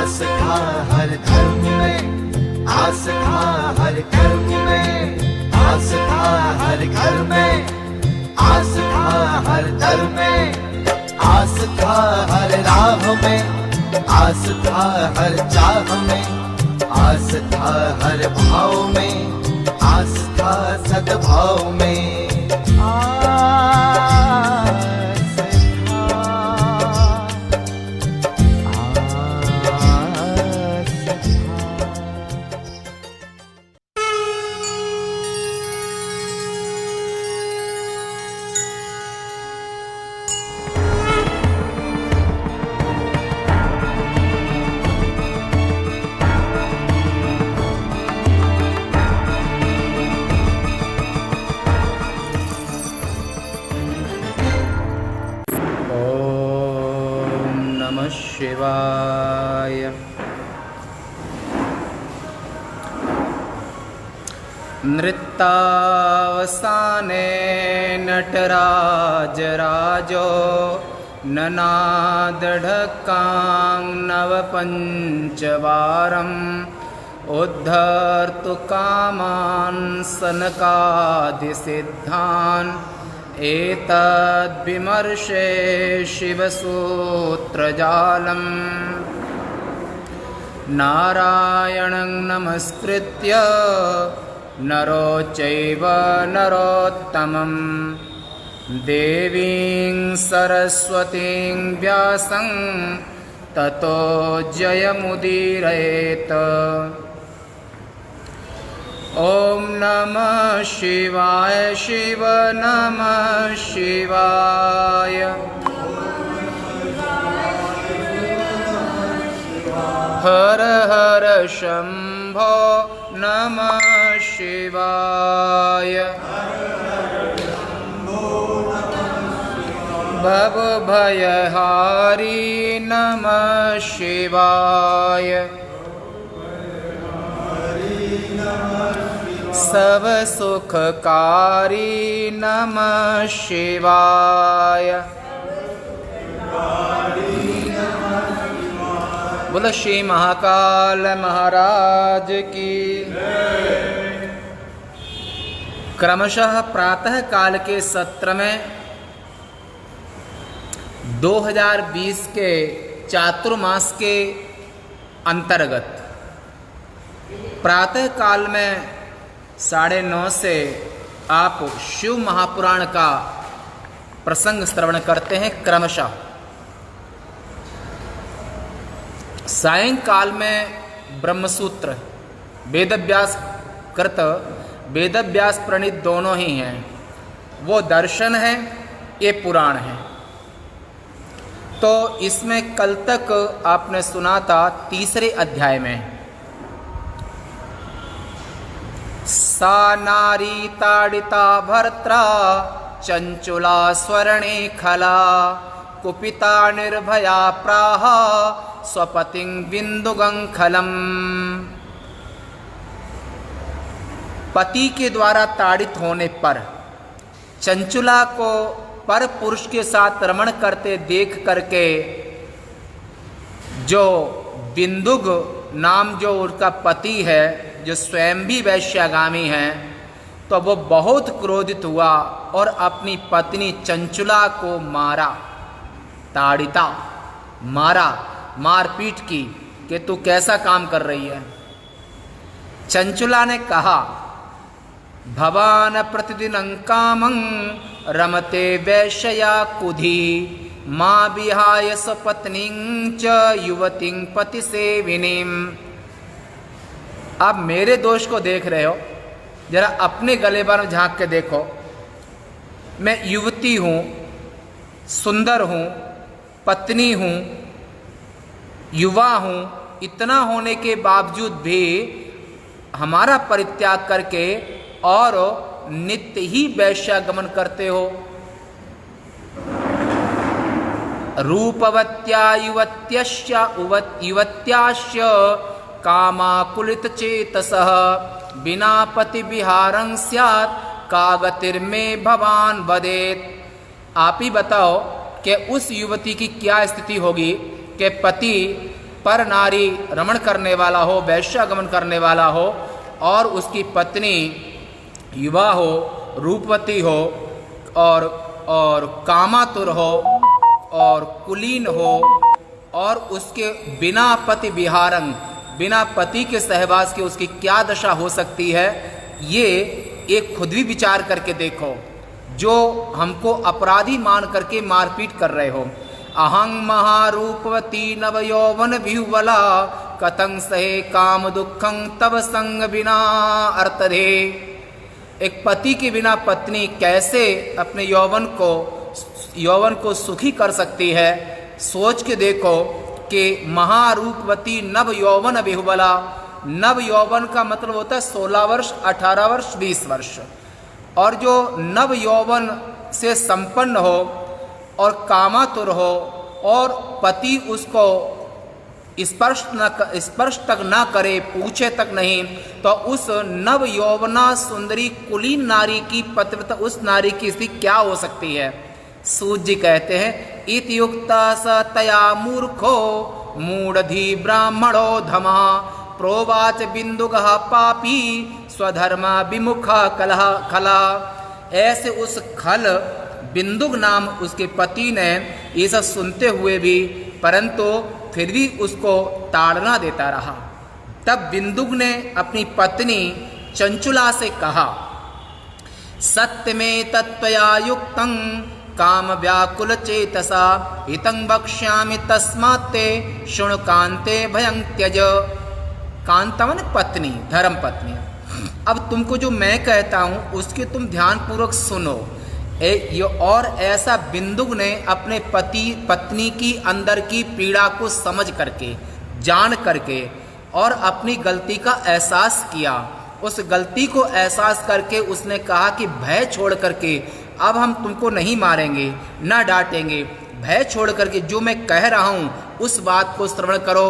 आस्था हर धर्म में, आस्था हर कर्म में, आस्था हर घर में, आस्था हर दर में, आस्था हर राह में, आस्था हर चाह में, आस्था हर भाव में, आस्था सद्भाव में। शिवाय। नृत्तावसाने नटराज राजो ननादढक्कां नवपञ्चवारम् उद्धर्तु कामान् सनकादिसिद्धान् एतद्विमर्शे शिवसूत्रजालम् नारायणं नमस्कृत्य नरो चैव नरोत्तमं देवीं सरस्वतीं व्यासं ततो जयमुदीरयेत्। ओम नमः शिवाय शिव नमः शिवाय। हर हर शंभो नमः शिवाय। भव भयहारी नमः शिवाय। सब सुखकारी नमः शिवाय। बोलो श्री महाकाल महाराज की। क्रमशः प्रातः काल के सत्र में 2020 के चातुर्मास के अंतर्गत प्रातः काल में 9:30 से आप शिव महापुराण का प्रसंग श्रवण करते हैं क्रमशः। सायंकाल में ब्रह्मसूत्र वेदव्यास कृत वेदव्यास प्रणीत दोनों ही हैं। वो दर्शन है, ये पुराण है। तो इसमें कल तक आपने सुना था तीसरे अध्याय में सा नारी ताड़िता भर्त्रा चंचुला स्वर्णे खला कुपिता निर्भया प्राह स्वपतिं बिंदुगंखलम। पति के द्वारा ताड़ित होने पर चंचुला को पर पुरुष के साथ रमण करते देख करके जो बिंदुग नाम जो उसका पति है, जो स्वयं भी वैश्यागामी है, तो वो बहुत क्रोधित हुआ और अपनी पत्नी चंचुला को मारा। ताड़िता मारा, मारपीट की कि तू कैसा काम कर रही है। चंचुला ने कहा भवान प्रतिदिनं कामं रमते वैश्या कुधी माँ विहाय स्वपत्नीं च युवतीं पति सेविनीं। आप मेरे दोष को देख रहे हो, जरा अपने गले बार में झांक के देखो। मैं युवती हूँ, सुंदर हूँ, पत्नी हूँ, युवा हूँ, इतना होने के बावजूद भी हमारा परित्याग करके और नित्य ही वैश्यागमन करते हो। रूपवत्या युवत्याश्च कामाकुलित चेतसः बिना पति विहारं स्यात् का गतिर्मे भवान वदेत। आप ही बताओ कि उस युवती की क्या स्थिति होगी कि पति पर नारी रमण करने वाला हो, वैश्यागमन करने वाला हो, और उसकी पत्नी युवा हो, रूपवती हो, और कामातुर हो, और कुलीन हो, और उसके बिना पति विहारंग, बिना पति के सहवास के उसकी क्या दशा हो सकती है, ये एक खुद भी विचार करके देखो। जो हमको अपराधी मान करके मारपीट कर रहे हो। अहं महारूपवती नव यौवन विहुवला कतं सहे काम दुखं तव संग बिना अर्थधे। एक पति के बिना पत्नी कैसे अपने यौवन को सुखी कर सकती है। सोच के देखो कि महारूपवती नव यौवन विहुवला, नव यौवन का मतलब होता है 16 वर्ष, 18 वर्ष, 20 वर्ष, और जो नव यौवन से संपन्न हो और कामातुर हो और पति उसको स्पर्श तक ना करे, पूछे तक नहीं, तो उस नव यौवना सुंदरी कुलीन नारी की पतिव्रता, उस नारी की स्थिति क्या हो सकती है। सूत जी कहते हैं इति युक्ता स तया मूर्खो मूढ़धि ब्राह्मणो धमा प्रोवाच बिंदुगः पापी स्वधर्मा विमुखा कलह खला। ऐसे उस खल बिंदुक नाम उसके पति ने ये सब सुनते हुए भी परंतु फिर भी उसको ताड़ना देता रहा। तब बिंदुक ने अपनी पत्नी चंचुला से कहा, सत्य में तत्वया युक्तं काम व्याकुल चेतसा हितं वक्ष्यामि तस्मात्ते शृणु कांते भयं त्यज। कांता माने पत्नी, धर्म पत्नी। अब तुमको जो मैं कहता हूँ उसके तुम ध्यान पूर्वक सुनो। और ऐसा बिंदुक ने अपने पत्नी की अंदर की पीड़ा को समझ करके, जान करके और अपनी गलती का एहसास किया। उस गलती को एहसास करके उसने कहा कि भय छोड़ करके अब हम तुमको नहीं मारेंगे, ना डांटेंगे। भय छोड़ करके जो मैं कह रहा हूँ उस बात को श्रवण करो।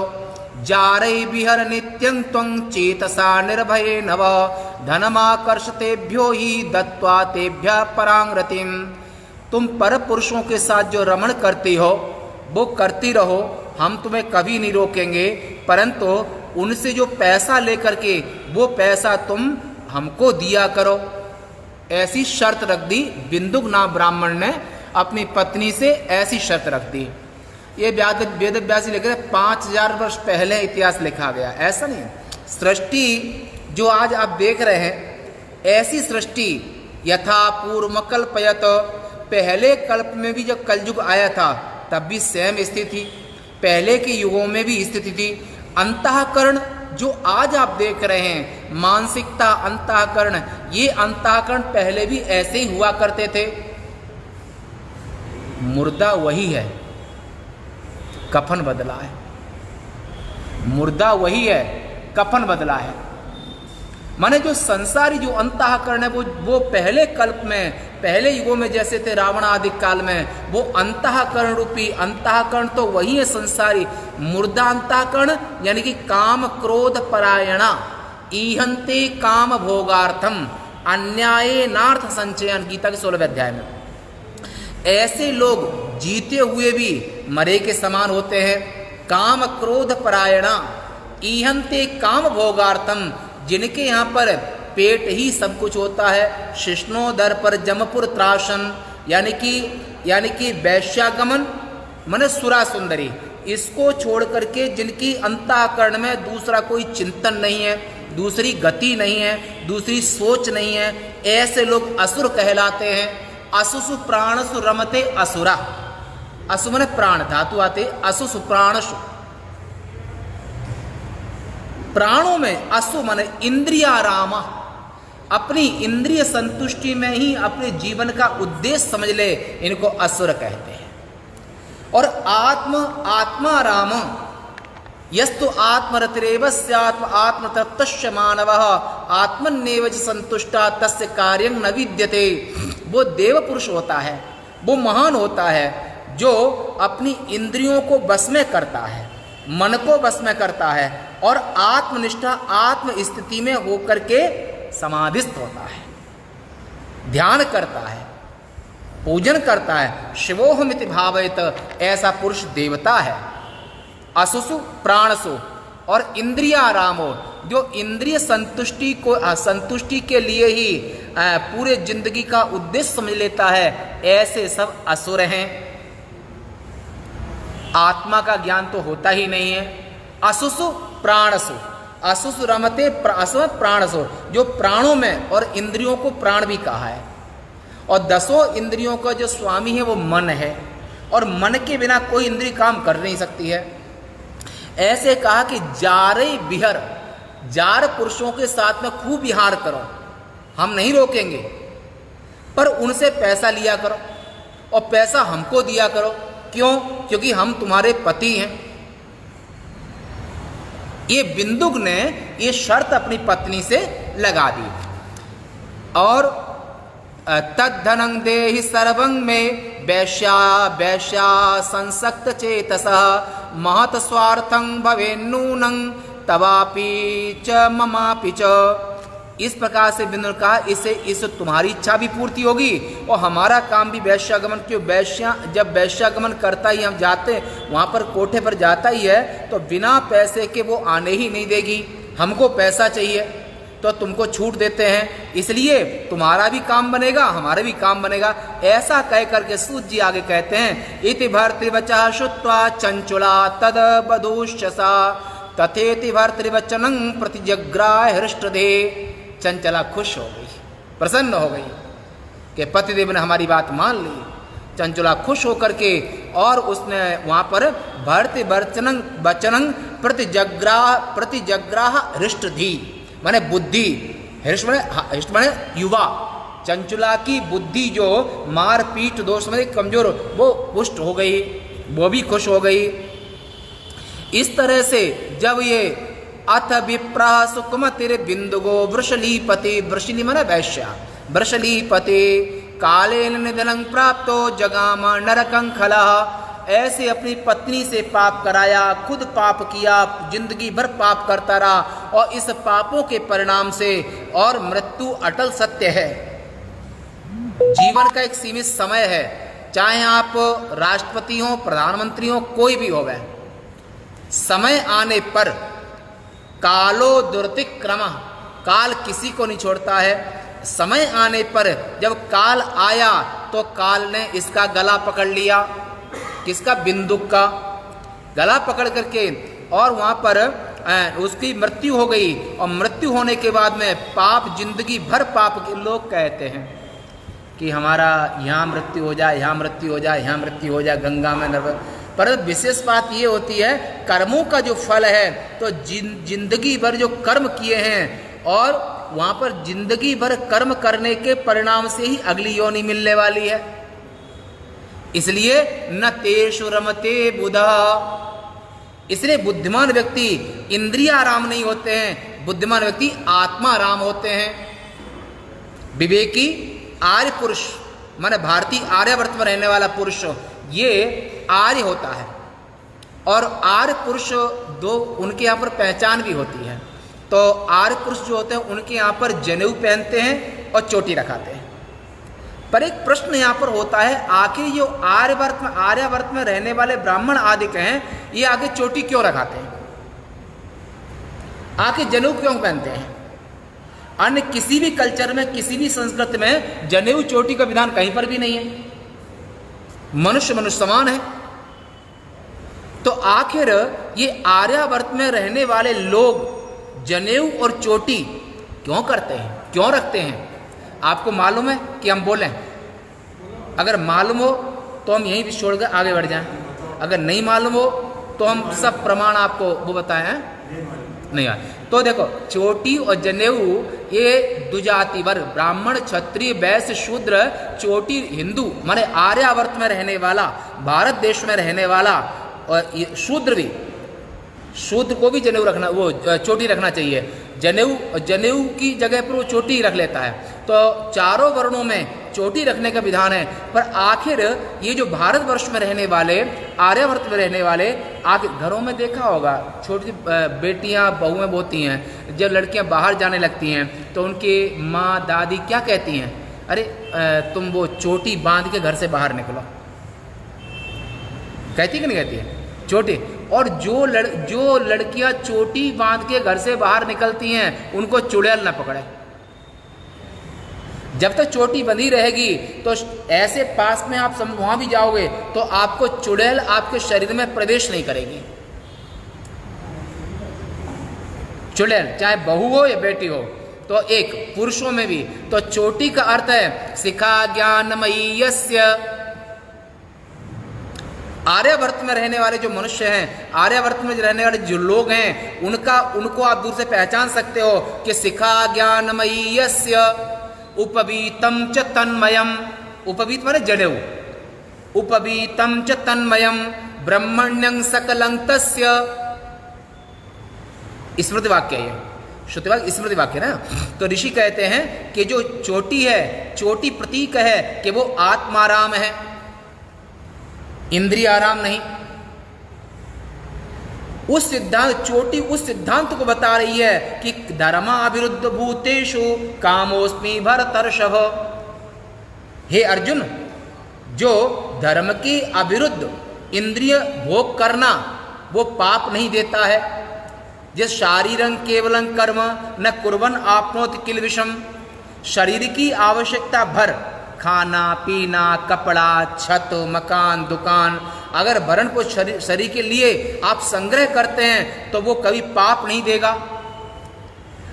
जारे विहर नित्यं त्वं चेतसा निर्भये नव धनमाकर्षतेभ्यो ही दत्वा तेभ्य परांगतिम। तुम पर पुरुषों के साथ जो रमण करती हो वो करती रहो, हम तुम्हें कभी नहीं रोकेंगे, परंतु उनसे जो पैसा लेकर के वो पैसा तुम हमको दिया करो। ऐसी शर्त रख दी। बिंदुक नाम ब्राह्मण ने अपनी पत्नी से ऐसी शर्त रख दी। ये वेद व्यास लिख रहे 5000 वर्ष पहले इतिहास लिखा गया, ऐसा नहीं। सृष्टि जो आज आप देख रहे हैं ऐसी सृष्टि यथा पूर्व कल्पयत, पहले कल्प में भी जब कलयुग आया था तब भी सेम स्थिति थी, पहले के युगों में भी स्थिति थी। अंतःकरण जो आज आप देख रहे हैं, मानसिकता, अंतःकरण, ये अंतःकरण पहले भी ऐसे ही हुआ करते थे। मुर्दा वही है, कफन बदला है। मुर्दा वही है, कफन बदला है। माने जो संसारी जो अंतःकरण है वो पहले कल्प में, पहले युगों में जैसे थे रावण आदि काल में, वो अंतःकरण रूपी अंतःकरण तो वही है संसारी। मुर्दा अंतःकरण यानी कि काम क्रोध परायणा ईहंते काम भोगार्थम अन्याये नार्थ संचयन, गीता के 16वें अध्याय में। ऐसे लोग जीते हुए भी मरे के समान होते हैं। काम क्रोध परायणा ईहंते काम भोगार्थम, जिनके यहाँ पर पेट ही सब कुछ होता है। शिष्णोदर पर जमपुर त्रासन, यानी कि वैश्यागमन माने सुरा सुंदरी, इसको छोड़ करके जिनकी अंतःकरण में दूसरा कोई चिंतन नहीं है, दूसरी गति नहीं है, दूसरी सोच नहीं है, ऐसे लोग असुर कहलाते हैं। असुसु प्राणसु रमते असुरा, असु माने प्राण धातु आते, असुसु प्राणसु, प्राणों में असु माने इंद्रियाराम, अपनी इंद्रिय संतुष्टि में ही अपने जीवन का उद्देश्य समझ ले, इनको असुर कहते हैं। और आत्माराम यस्तु आत्मरतिरेव स्यात्म आत्मतृप्तस्य मानवः आत्मन्नेव च संतुष्टा तस्य कार्यं न विद्यते। वो देव पुरुष होता है, वो महान होता है जो अपनी इंद्रियों को बस में करता है, मन को बस में करता है और आत्मनिष्ठा आत्म स्थिति में होकर के समाधिस्थ होता है, ध्यान करता है, पूजन करता है। शिवोहमिति भावयत, ऐसा पुरुष देवता है। असुसु प्राणसु और इंद्रियारामो, जो इंद्रिय संतुष्टि के लिए ही पूरे जिंदगी का उद्देश्य समझ लेता है, ऐसे सब असुर हैं। आत्मा का ज्ञान तो होता ही नहीं है। असुसु प्राणसु, असुसु रमते प्राणसु, जो प्राणों में और इंद्रियों को प्राण भी कहा है। और 10 इंद्रियों का जो स्वामी है वो मन है, और मन के बिना कोई इंद्रिय काम कर नहीं सकती है। ऐसे कहा कि जारे बिहर, जार पुरुषों के साथ में खूब विहार करो, हम नहीं रोकेंगे, पर उनसे पैसा लिया करो और पैसा हमको दिया करो। क्यों? क्योंकि हम तुम्हारे पति हैं। ये बिंदुक ने ये शर्त अपनी पत्नी से लगा दी। और तद्धनं देहि सर्वं में वैश्या संसक्त चेतसः महत स्वार्थं भवेन्नूनं तवापि च ममापि च। इस प्रकार से बिंदु ने कहा, इससे तुम्हारी इच्छा भी पूर्ति होगी और हमारा काम भी वैश्यागमन। क्यों? जब वैश्यागमन करता ही हम जाते वहाँ पर कोठे पर जाता ही है तो बिना पैसे के वो आने ही नहीं देगी, हमको पैसा चाहिए, तो तुमको छूट देते हैं, इसलिए तुम्हारा भी काम बनेगा हमारा भी काम बनेगा। ऐसा कह करके सूत जी आगे कहते हैं, इति भर्तृवचः श्रुत्वा चंचुला तद बधूश्चसा तथेति भर्तृवचनं प्रतिजग्राह हृष्टधे। चंचला खुश हो गई, प्रसन्न हो गई कि पतिदेव ने हमारी बात मान ली। चंचला खुश होकर के और उसने वहाँ पर भर्तृवचनं प्रतिजग्राह हृष्टधि माने बुद्धि, हृष्ट माने युवा। चंचुला की बुद्धि जो मारपीट दोष में कमजोर, वो पुष्ट हो गई, वो भी खुश हो गई। इस तरह से जब ये अथ विप्रा सुकुमतिर बिंदुगो वृषलीपति, वृषली माने वैश्या, वृषलीपति कालेन निधनं प्राप्तो जगाम नरकं खलः। ऐसे अपनी पत्नी से पाप कराया, खुद पाप किया, जिंदगी भर पाप करता रहा और इस पापों के परिणाम से और मृत्यु अटल सत्य है। जीवन का एक सीमित समय है, चाहे आप राष्ट्रपति हो, प्रधानमंत्री हो, कोई भी हो गए, समय आने पर कालो दुर्तिक्रमः, काल किसी को नहीं छोड़ता है। समय आने पर जब काल आया तो काल ने इसका गला पकड़ लिया, किसका? बिंदुक का गला पकड़ करके, और वहाँ पर उसकी मृत्यु हो गई। और मृत्यु होने के बाद में पाप, जिंदगी भर पाप के लोग कहते हैं कि हमारा यहाँ मृत्यु हो जाए, यहाँ मृत्यु हो जाए, यहाँ मृत्यु हो जाए, गंगा में नर्क। पर विशेष बात ये होती है, कर्मों का जो फल है, तो जिंदगी भर जो कर्म किए हैं और वहाँ पर जिंदगी भर कर्म करने के परिणाम से ही अगली योनि मिलने वाली है। इसलिए न तेषु रमते बुधा, इसलिए बुद्धिमान व्यक्ति इंद्रियाराम नहीं होते हैं, बुद्धिमान व्यक्ति आत्माराम होते हैं। विवेकी आर्य पुरुष माने भारतीय आर्यावर्त में रहने वाला पुरुष, ये आर्य होता है। और आर्य पुरुष दो, उनके यहाँ पर पहचान भी होती है। तो आर्य पुरुष जो होते हैं उनके यहाँ पर जनेऊ पहनते हैं और चोटी रखाते हैं। पर एक प्रश्न यहाँ पर होता है, आखिर जो आर्यावर्त में रहने वाले ब्राह्मण आदि हैं, ये आगे चोटी क्यों रखाते हैं, आखिर जनेऊ क्यों पहनते हैं? अन्य किसी भी कल्चर में, किसी भी संस्कृति में जनेऊ चोटी का विधान कहीं पर भी नहीं है। मनुष्य समान है। तो आखिर ये आर्यावर्त में रहने वाले लोग जनेऊ और चोटी क्यों करते हैं, क्यों रखते हैं? आपको मालूम है कि हम बोलें? अगर मालूम हो तो हम यहीं भी छोड़कर आगे बढ़ जाएं, अगर नहीं मालूम हो तो हम सब प्रमाण आपको वो बताएं हैं? नहीं आए तो देखो, चोटी और जनेऊ ये दुजाति वर्ग, ब्राह्मण, क्षत्रिय, वैश्य, शूद्र, चोटी हिंदू माने आर्यावर्त में रहने वाला, भारत देश में रहने वाला, और शूद्र भी, शूद्र को भी जनेऊ रखना, वो चोटी रखना चाहिए। जनेऊ की जगह पर वो चोटी रख लेता है। तो चारों वर्णों में चोटी रखने का विधान है। पर आखिर ये जो भारतवर्ष में रहने वाले, आर्यावर्त में रहने वाले, आखिर घरों में देखा होगा, छोटी बेटियां बहुएं होती हैं, जब लड़कियां बाहर जाने लगती हैं तो उनकी माँ दादी क्या कहती हैं? अरे तुम वो चोटी बांध के घर से बाहर निकलो, कहती कि नहीं कहती है? चोटी और जो लड़कियां चोटी बांध के घर से बाहर निकलती हैं उनको चुड़ैल न पकड़े। जब तक चोटी बंधी रहेगी तो ऐसे पास में आप वहां भी जाओगे तो आपको चुड़ैल आपके शरीर में प्रवेश नहीं करेगी। चुड़ैल चाहे बहू हो या बेटी हो, तो एक पुरुषों में भी। तो चोटी का अर्थ है शिखा ज्ञानमयी यस्य। आर्यावर्त में रहने वाले जो मनुष्य हैं, आर्यावर्त में रहने वाले जो लोग हैं, उनको आप दूर से पहचान सकते हो कि शिखा ज्ञानमयी यस्य उपवीतम च तन्मयम। उपवीत माने जड़ेऊ। उपवीतम च तन्मयम ब्रह्मण्यं सकलं तस्य। स्मृति वाक्य है ये, श्रुति वाक्य स्मृति वाक्य ना। तो ऋषि कहते हैं कि जो चोटी है, चोटी प्रतीक है कि वो आत्माराम है, इंद्रिय आराम नहीं। उस सिद्धांत, चोटी उस सिद्धांत को बता रही है कि धर्माभिरुद्ध भूतेषु कामोस्मि भरतर्षभ। हे अर्जुन, जो धर्म के अविरुद्ध इंद्रिय भोग करना वो पाप नहीं देता है। जिस शारीरं केवलं कर्म न कुर्वन् आपनोति किल विषम। शरीर की आवश्यकता भर खाना पीना कपड़ा छत मकान दुकान, अगर भरण पोष शरीर के लिए आप संग्रह करते हैं तो वो कभी पाप नहीं देगा।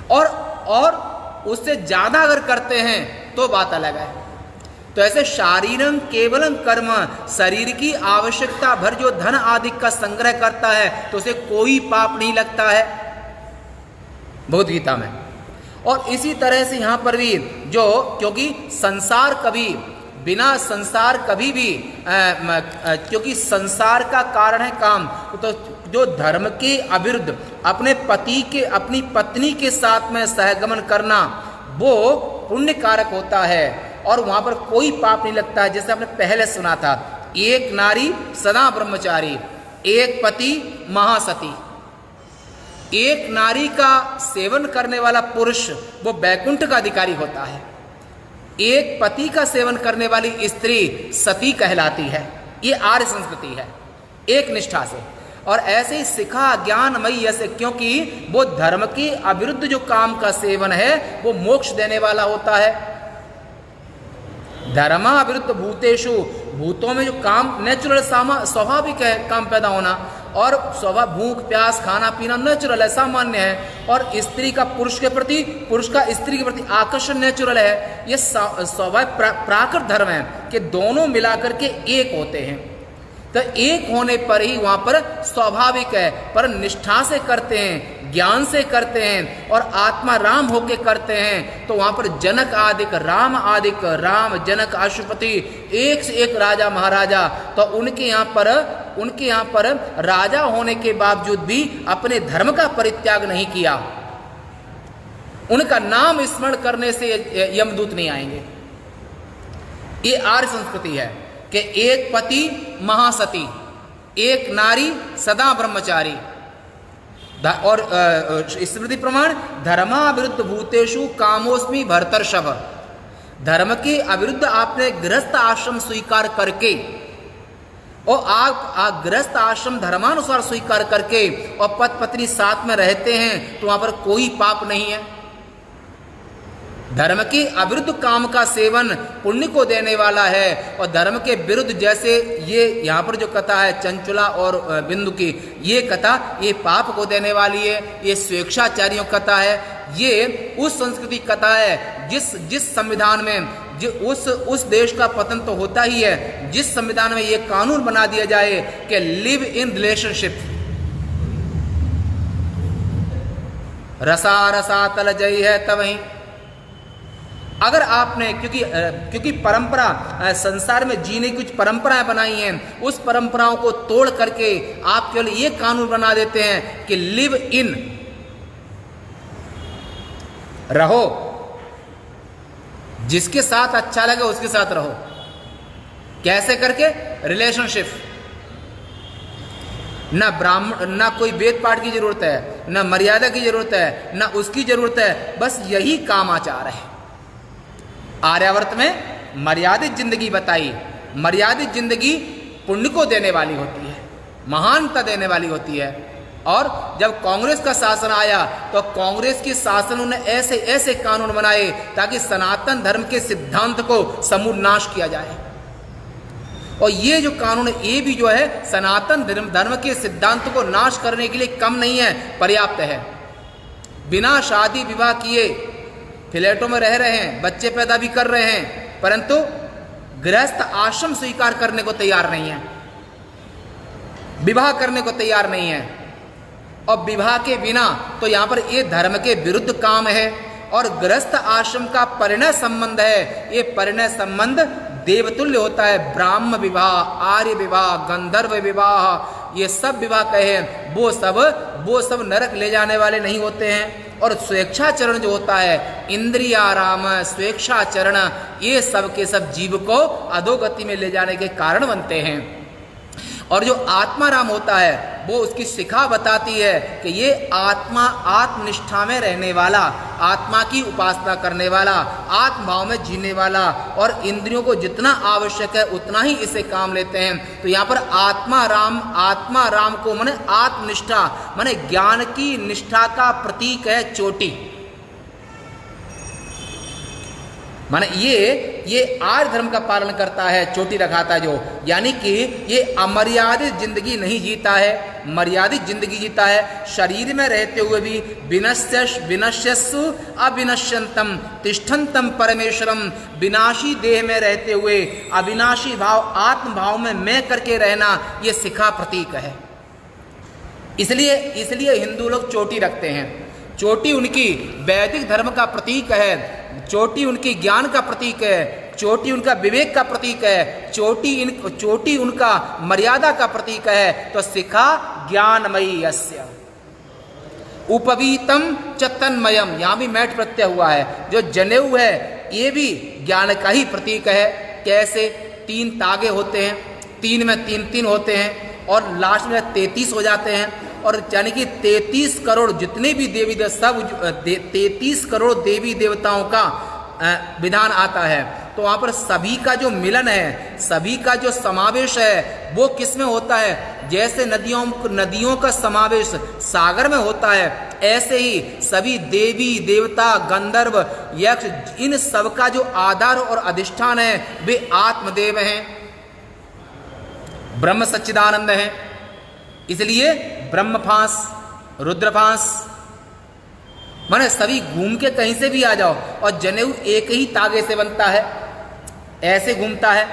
और उससे ज़्यादा अगर करते हैं तो बात अलग है। तो ऐसे शारीरं केवलं कर्म, शरीर की आवश्यकता भर जो धन आदि का संग्रह करता है तो उसे कोई पाप नहीं लगता है, भगवद गीता में। और इसी तरह से यहाँ पर भी जो, क्योंकि संसार कभी बिना संसार कभी भी क्योंकि संसार का कारण है काम, तो जो धर्म के अविरुद्ध अपने अपनी पत्नी के साथ में सहगमन करना वो पुण्य कारक होता है और वहाँ पर कोई पाप नहीं लगता है। जैसे आपने पहले सुना था, एक नारी सदा ब्रह्मचारी, एक पति महासती। एक नारी का सेवन करने वाला पुरुष वो बैकुंठ का अधिकारी होता है, एक पति का सेवन करने वाली स्त्री सती कहलाती है। ये आर्य संस्कृति है एक निष्ठा से। और ऐसे ही शिखा ज्ञानमयी ऐसे, क्योंकि वो धर्म के अविरुद्ध जो काम का सेवन है वो मोक्ष देने वाला होता है। धर्मा विरुद्ध भूतेषु, भूतों में जो काम नेचुरल स्वाभाविक है काम पैदा होना, और भूख प्यास खाना पीना नेचुरल है, सामान्य है। और स्त्री का पुरुष के प्रति, पुरुष का स्त्री के प्रति आकर्षण नेचुरल है। ये स्वाभाविक प्राकृत धर्म है कि दोनों मिलाकर के एक होते हैं। तो एक होने पर ही वहाँ पर स्वाभाविक है, पर निष्ठा से करते हैं, ज्ञान से करते हैं और आत्मा राम होके करते हैं, तो वहाँ पर जनक आदिक राम जनक अश्वपति एक से एक राजा महाराजा, तो उनके यहाँ पर राजा होने के बावजूद भी अपने धर्म का परित्याग नहीं किया। उनका नाम स्मरण करने से यमदूत नहीं आएंगे। ये आर्य संस्कृति है कि एक पति महासती, एक नारी सदा ब्रह्मचारी। और स्मृति प्रमाण धर्मा विरुद्ध भूतेषु कामोस्मि भरतर्षभ। धर्म के अविरुद्ध आपने गृहस्थ आश्रम स्वीकार करके, और आप गृहस्थ आश्रम धर्मानुसार स्वीकार करके और पति पत्नी साथ में रहते हैं तो वहां पर कोई पाप नहीं है। धर्म के अविरुद्ध काम का सेवन पुण्य को देने वाला है, और धर्म के विरुद्ध, जैसे ये यहाँ पर जो कथा है चंचुला और बिंदु की, ये कथा ये पाप को देने वाली है। ये स्वेच्छाचारियों कथा है। ये उस संस्कृति कथा है जिस संविधान में उस देश का पतन तो होता ही है जिस संविधान में ये कानून बना दिया जाए कि लिव इन रिलेशनशिप, रसा रसा तल जई है तवहीं। अगर आपने क्योंकि परंपरा संसार में जीने की कुछ परंपराएं बनाई हैं, उस परंपराओं को तोड़ करके आप केवल ये कानून बना देते हैं कि लिव इन, रहो, जिसके साथ अच्छा लगे उसके साथ रहो। कैसे करके? रिलेशनशिप। ना ब्राह्मण, ना कोई वेद पाठ की जरूरत है, ना मर्यादा की जरूरत है, ना उसकी जरूरत है, बस यही काम आचार है। आर्यावर्त में मर्यादित जिंदगी बताई। मर्यादित जिंदगी पुण्य को देने वाली होती है। महानता देने वाली होती है। और जब कांग्रेस का शासन आया तो कांग्रेस के शासनों ने ऐसे ऐसे कानून बनाए ताकि सनातन धर्म के सिद्धांत को समूल नाश किया जाए। और ये जो कानून ये भी जो है सनातन धर्म के सिद्धांत को नाश करने के लिए कम नहीं है, पर्याप्त है। बिना शादी विवाह किए फ्लैटों में रह रहे हैं, बच्चे पैदा भी कर रहे हैं, परंतु गृहस्थ आश्रम स्वीकार करने को तैयार नहीं है, विवाह करने को तैयार नहीं है। और विवाह के बिना तो यहाँ पर ये धर्म के विरुद्ध काम है। और गृहस्थ आश्रम का परिणय संबंध है, ये परिणय संबंध देवतुल्य होता है। ब्राह्म विवाह, आर्य विवाह, गंधर्व विवाह, ये सब विवाह कहे वो सब नरक ले जाने वाले नहीं होते हैं। और स्वेच्छाचरण जो होता है, इंद्रियाराम, स्वेच्छाचरण, ये सब के सब जीव को अधोगति में ले जाने के कारण बनते हैं। और जो आत्माराम होता है वो उसकी शिखा बताती है कि ये आत्मा आत्मनिष्ठा में रहने वाला, आत्मा की उपासना करने वाला, आत्मभाव में जीने वाला और इंद्रियों को जितना आवश्यक है उतना ही इसे काम लेते हैं। तो यहाँ पर आत्मा राम को माने आत्मनिष्ठा, माने ज्ञान की निष्ठा का प्रतीक है चोटी। माने ये आर्य धर्म का पालन करता है, चोटी रखाता है जो, यानी कि ये अमर्यादित जिंदगी नहीं जीता है, मर्यादित जिंदगी जीता है। शरीर में रहते हुए भी विनश्यस्सु अविनश्यंतम तिष्ठन्तम परमेश्वरम, विनाशी देह में रहते हुए अविनाशी भाव आत्म भाव में मैं करके रहना, ये शिखा प्रतीक है। इसलिए हिंदू लोग चोटी रखते हैं। चोटी उनकी वैदिक धर्म का प्रतीक है, चोटी उनकी ज्ञान का प्रतीक है, चोटी उनका विवेक का प्रतीक है, चोटी उनका मर्यादा का प्रतीक है। तो शिखा ज्ञानमयी यस्य उपवीतम च तन्मयम, यहाँ भी मैट प्रत्यय हुआ है। जो जनेऊ है ये भी ज्ञान का ही प्रतीक है। कैसे? 3 तागे होते हैं, 3 में 3 होते हैं और लास्ट में 33 हो जाते हैं। और यानी कि 33 करोड़ जितने भी देवी सब 33 करोड़ देवी देवताओं का विधान आता है। तो वहाँ पर सभी का जो मिलन है, सभी का जो समावेश है वो किस में होता है? जैसे नदियों का समावेश सागर में होता है, ऐसे ही सभी देवी देवता गंधर्व यक्ष इन सब का जो आधार और अधिष्ठान है वे आत्मदेव हैं, ब्रह्म सच्चिदानंद हैं। इसलिए ब्रह्मफांस, रुद्रफांस, माने सभी घूम के कहीं से भी आ जाओ और जनेऊ एक ही तागे से बनता है, ऐसे घूमता है।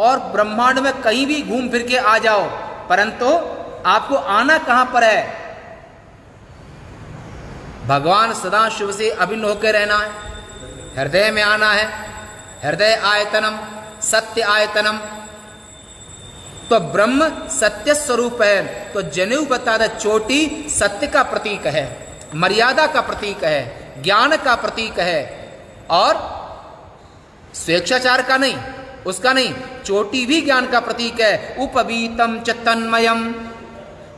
और ब्रह्मांड में कहीं भी घूम फिर के आ जाओ, परंतु आपको आना कहां पर है? भगवान सदा शिव से अभिन्न होकर रहना है, हृदय में आना है। हृदय आयतनम सत्य आयतनम, तो ब्रह्म सत्य स्वरूप है। तो जनेऊ बता दे, चोटी सत्य का प्रतीक है, मर्यादा का प्रतीक है, ज्ञान का प्रतीक है और स्वेच्छाचार का नहीं, उसका नहीं। चोटी भी ज्ञान का प्रतीक है। उपवीतम च तन्मयम,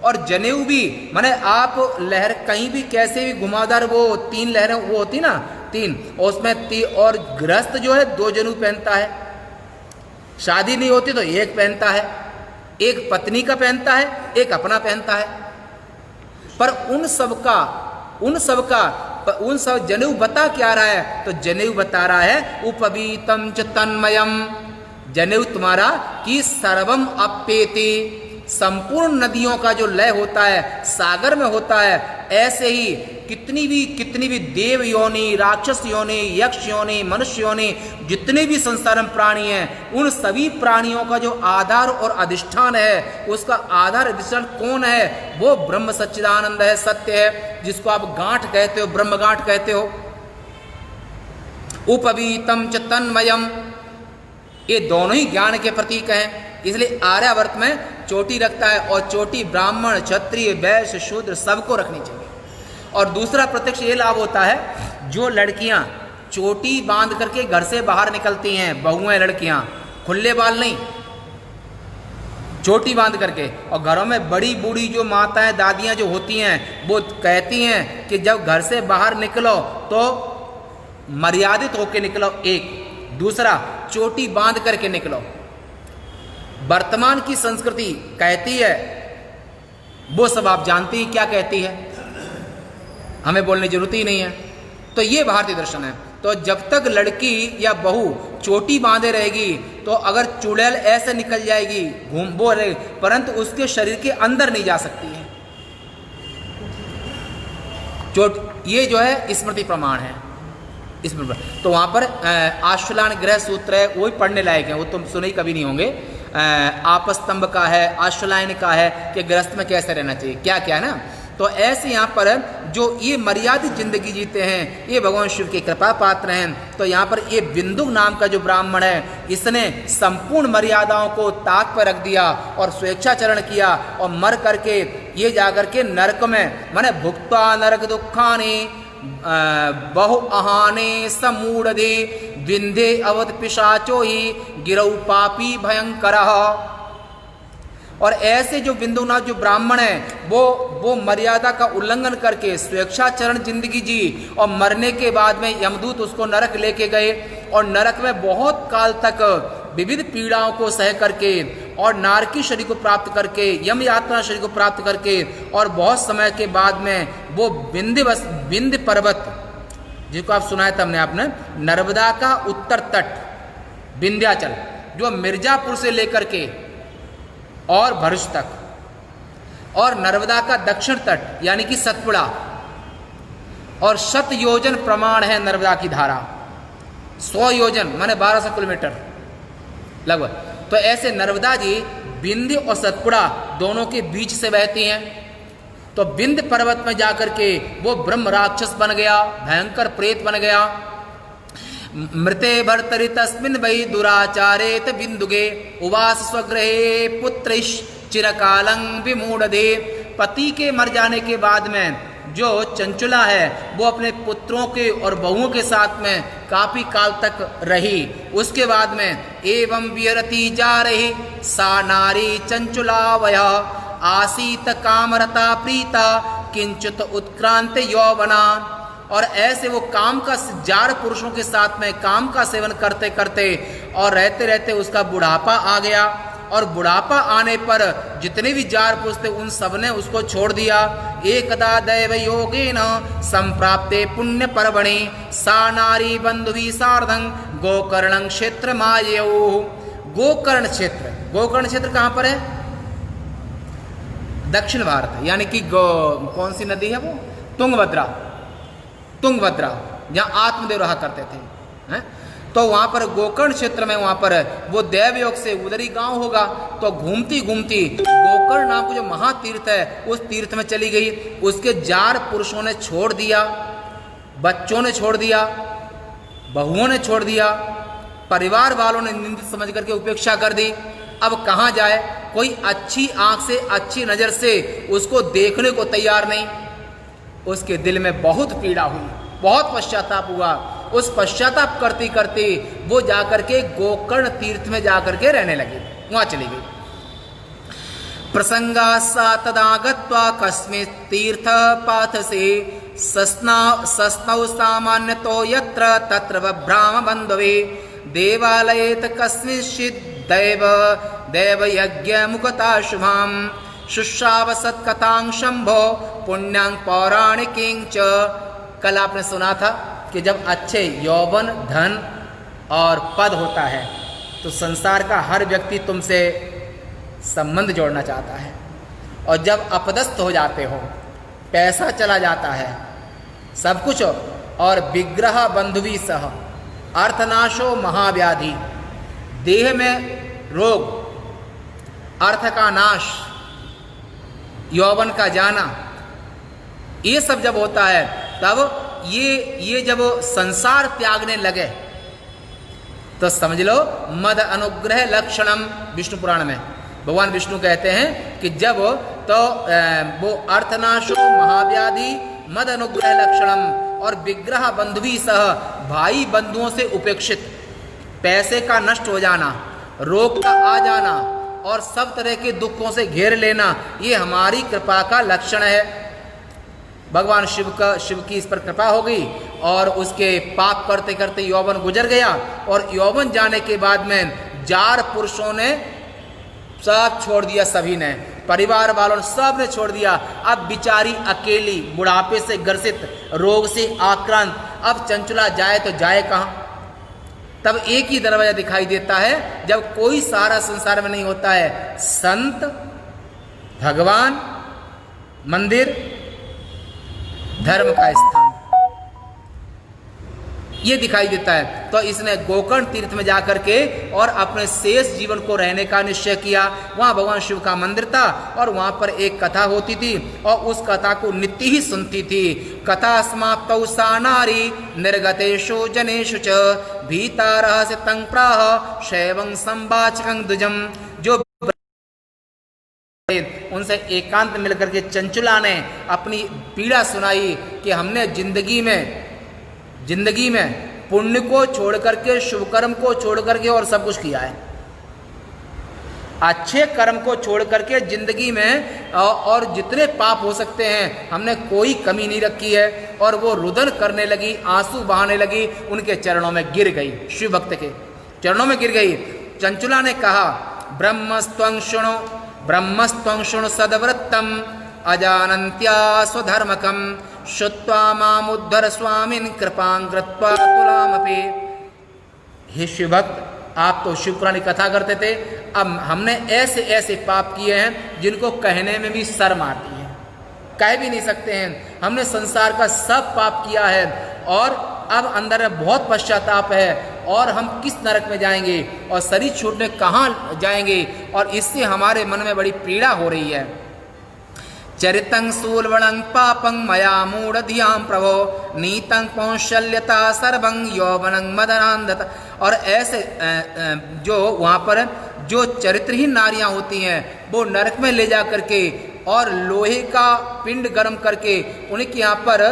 और जनेऊ भी माने आप लहर कहीं भी कैसे भी घुमावदार, वो 3 लहरें वो होती ना 3, और उसमें और गृहस्थ जो है 2 जनेऊ पहनता है। शादी नहीं होती तो 1 पहनता है, एक पत्नी का पहनता है, एक अपना पहनता है। पर उन सब जनेऊ बता क्या रहा है? तो जनेऊ बता रहा है उपवीतम च तन्मयम, जनेऊ तुम्हारा कि सर्वम अप्येति, संपूर्ण नदियों का जो लय होता है सागर में होता है। ऐसे ही कितनी भी देव योनि, राक्षस योनि, यक्ष योनि, मनुष्य योनि, जितने भी संसार में प्राणी हैं, उन सभी प्राणियों का जो आधार और अधिष्ठान है, उसका आधार अधिष्ठान कौन है? वो ब्रह्म सच्चिदानंद है, सत्य है, जिसको आप गांठ कहते हो, ब्रह्म गांठ कहते हो। उपवीतम च तन्मयम, ये दोनों ही ज्ञान के प्रतीक हैं। इसलिए आर्यावर्त में चोटी रखता है, और चोटी ब्राह्मण, क्षत्रिय, वैश्य, शूद्र सबको रखनी चाहिए। और दूसरा प्रत्यक्ष ये लाभ होता है, जो लड़कियां चोटी बांध करके घर से बाहर निकलती हैं, बहुएं लड़कियां, खुले बाल नहीं, चोटी बांध करके, और घरों में बड़ी बूढ़ी जो माताएं दादियां जो होती हैं वो कहती हैं कि जब घर से बाहर निकलो तो मर्यादित होकर निकलो। एक दूसरा, चोटी बांध करके निकलो। वर्तमान की संस्कृति कहती है वो सब आप जानते ही क्या कहती है, हमें बोलने की जरूरत ही नहीं है। तो ये भारतीय दर्शन है। तो जब तक लड़की या बहू चोटी बांधे रहेगी, तो अगर चुड़ैल ऐसे निकल जाएगी घूम वो रहे, परंतु उसके शरीर के अंदर नहीं जा सकती है। ये जो है स्मृति प्रमाण है। इसमें तो वहाँ पर आश्वलायन ग्रह सूत्र है, वो ही पढ़ने लायक है, वो तुम सुने ही कभी नहीं होंगे। आपस्तंभ का है, आश्वलायन का है कि गृहस्थ में कैसे रहना चाहिए, क्या क्या है ना। तो ऐसे यहाँ पर जो ये मर्यादित जिंदगी जीते हैं, ये भगवान शिव के कृपा पात्र हैं। तो यहाँ पर ये बिंदु नाम का जो ब्राह्मण है, इसने संपूर्ण मर्यादाओं को ताक पर रख दिया और स्वेच्छाचरण किया, और मर करके ये जाकर के नरक में, माने भुक्त्वा नरक दुखानि बहु अहाने समूढ़धे विंधे अवध पिशाचो ही गिरौ पापी भयंकरः। और ऐसे जो बिंदुनाथ जो ब्राह्मण है, वो मर्यादा का उल्लंघन करके स्वेच्छाचरण जिंदगी जी, और मरने के बाद में यमदूत उसको नरक लेके गए, और नरक में बहुत काल तक विविध पीड़ाओं को सह करके, और नारकी शरीर को प्राप्त करके, यम यात्रा शरीर को प्राप्त करके, और बहुत समय के बाद में वो विंध्य पर्वत, जिसको आप सुनाया था हमने आपने, नर्मदा का उत्तर तट विंध्याचल, जो मिर्जापुर से लेकर के और भरूच तक, और नर्मदा का दक्षिण तट यानी कि सतपुड़ा, और 100 योजन प्रमाण है नर्मदा की धारा, 100 योजन माने 1200 किलोमीटर लगभग। तो ऐसे नर्मदा जी विंध्य और सतपुड़ा दोनों के बीच से बहती हैं। तो विंध्य पर्वत में जाकर के वो ब्रह्म राक्षस बन गया, भयंकर प्रेत बन गया। मृते भर्तरि तस्मिन् वै दुराचारेत बिंदुगे उवास स्वगृहे पुत्रिश चिरकालं विमूढ़धे। पति के मर जाने के बाद में जो चंचुला है, वो अपने पुत्रों के और बहुओं के साथ में काफी काल तक रही। उसके बाद में एवं विहरती जा रही सा नारी चंचुला वया आसीत कामरता प्रीता किंचित उत्क्रांत यौवना। और ऐसे वो काम का जार पुरुषों के साथ में काम का सेवन करते करते और रहते रहते उसका बुढ़ापा आ गया, और बुढ़ापा आने पर जितने भी जार पुरुष थे उन सब ने उसको छोड़ दिया। एकदा दैव योगेन संप्राप्ते पुण्य पर्वणि सा नारी बंधुवी सार्धं गोकर्ण क्षेत्र मायऊ। गोकर्ण क्षेत्र कहाँ पर है? दक्षिण भारत, यानी कि कौन सी नदी है वो? तुंगभद्रा, जहाँ आत्मदेव रहा करते थे, हैं? तो वहाँ पर गोकर्ण क्षेत्र में, वहाँ पर वो देवयोग से उधर ही गाँव होगा। तो घूमती घूमती गोकर्ण नाम का जो महातीर्थ है उस तीर्थ में चली गई। उसके जार पुरुषों ने छोड़ दिया, बच्चों ने छोड़ दिया, बहुओं ने छोड़ दिया, परिवार वालों ने निंदित समझ करके उपेक्षा कर दी। अब कहाँ जाए? कोई अच्छी आँख से, अच्छी नज़र से उसको देखने को तैयार नहीं। उसके दिल में बहुत पीड़ा हुई, बहुत पश्चाताप हुआ। उस पश्चाताप करती करती वो जाकर के गोकर्ण तीर्थ में जाकर के रहने लगी, वहाँ चली गई। प्रसंगा सा तदा गत्वा कस्मिन् तीर्थ पाथ से सस्नौ सामान्यतो यत्र तत्र बभ्राम बन्धवे देवालयेत कस्मिंश्चित् दैव यज्ञ मुखता शुभां शुश्राव सत्कथां शंभो पुण्यां पौराणिकीं च। कल आपने सुना था कि जब अच्छे यौवन, धन और पद होता है तो संसार का हर व्यक्ति तुमसे संबंध जोड़ना चाहता है, और जब अपदस्थ हो जाते हो, पैसा चला जाता है, सब कुछ, और विग्रह बंधुवी सह अर्थनाशो महाव्याधि, देह में रोग, अर्थ का नाश, यौवन का जाना, ये सब जब होता है तब ये जब संसार त्यागने लगे तो समझ लो मद अनुग्रह लक्षणम। विष्णु पुराण में भगवान विष्णु कहते हैं कि जब तो वो अर्थनाशो महाव्याधि मद अनुग्रह लक्षणम और विग्रह बंधुवी सह, भाई बंधुओं से उपेक्षित, पैसे का नष्ट हो जाना, रोग का आ जाना और सब तरह के दुखों से घेर लेना, ये हमारी कृपा का लक्षण है। भगवान शिव की इस पर कृपा हो गई और उसके पाप करते करते यौवन गुजर गया, और यौवन जाने के बाद में जार पुरुषों ने सब छोड़ दिया, सभी ने, परिवार वालों ने सब ने छोड़ दिया। अब बिचारी अकेली, बुढ़ापे से ग्रसित, रोग से आक्रांत, अब चंचुला जाए तो जाए कहाँ। तब एक ही दरवाजा दिखाई देता है, जब कोई सहारा संसार में नहीं होता है, संत, भगवान, मंदिर, धर्म का स्थान, ये दिखाई देता है। तो इसने गोकर्ण तीर्थ में जाकर के और अपने शेष जीवन को रहने का निश्चय किया। वहाँ भगवान शिव का मंदिर था और वहाँ पर एक कथा होती थी और उस कथा को नित्य ही सुनती थी। कथा समाप्तौ सा नारी निर्गतेषु जनेषु च भीता रहस्य तं प्राह शैवं संवाचकं द्विजम्। जो उनसे एकांत मिलकर के चंचुला ने अपनी पीड़ा सुनाई कि हमने जिंदगी में पुण्य को छोड़ करके, शुभ कर्म को छोड़ करके और सब कुछ किया है। अच्छे कर्म को छोड़ करके जिंदगी में और जितने पाप हो सकते हैं हमने कोई कमी नहीं रखी है। और वो रुदन करने लगी, आंसू बहाने लगी, उनके चरणों में गिर गई, शिव भक्त के चरणों में गिर गई। चंचुला ने कहा, ब्रह्मस्त्वं शृणु सदवृत्तम अजानन्त्या स्वधर्मकम श्रुत्वा मामुद्धर स्वामिन् कृपां कृत्वा तुलामपि। हे शिवभक्त, आप तो शिव पुराण की कथा करते थे, अब हमने ऐसे ऐसे पाप किए हैं जिनको कहने में भी शर्म आती है, कह भी नहीं सकते हैं। हमने संसार का सब पाप किया है और अब अंदर में बहुत पश्चाताप है और हम किस नरक में जाएंगे और शरीर छूटने कहाँ जाएंगे, और इससे हमारे मन में बड़ी पीड़ा हो रही है। चरितं शूलवणं पापं मया मूढ़धियां प्रभो नीतं कौशल्यता सर्वं यौवनं मदनांधत। और ऐसे जो वहाँ पर जो चरित्रहीन नारियां होती हैं वो नरक में ले जा करके और लोहे का पिंड गर्म करके उनके यहाँ पर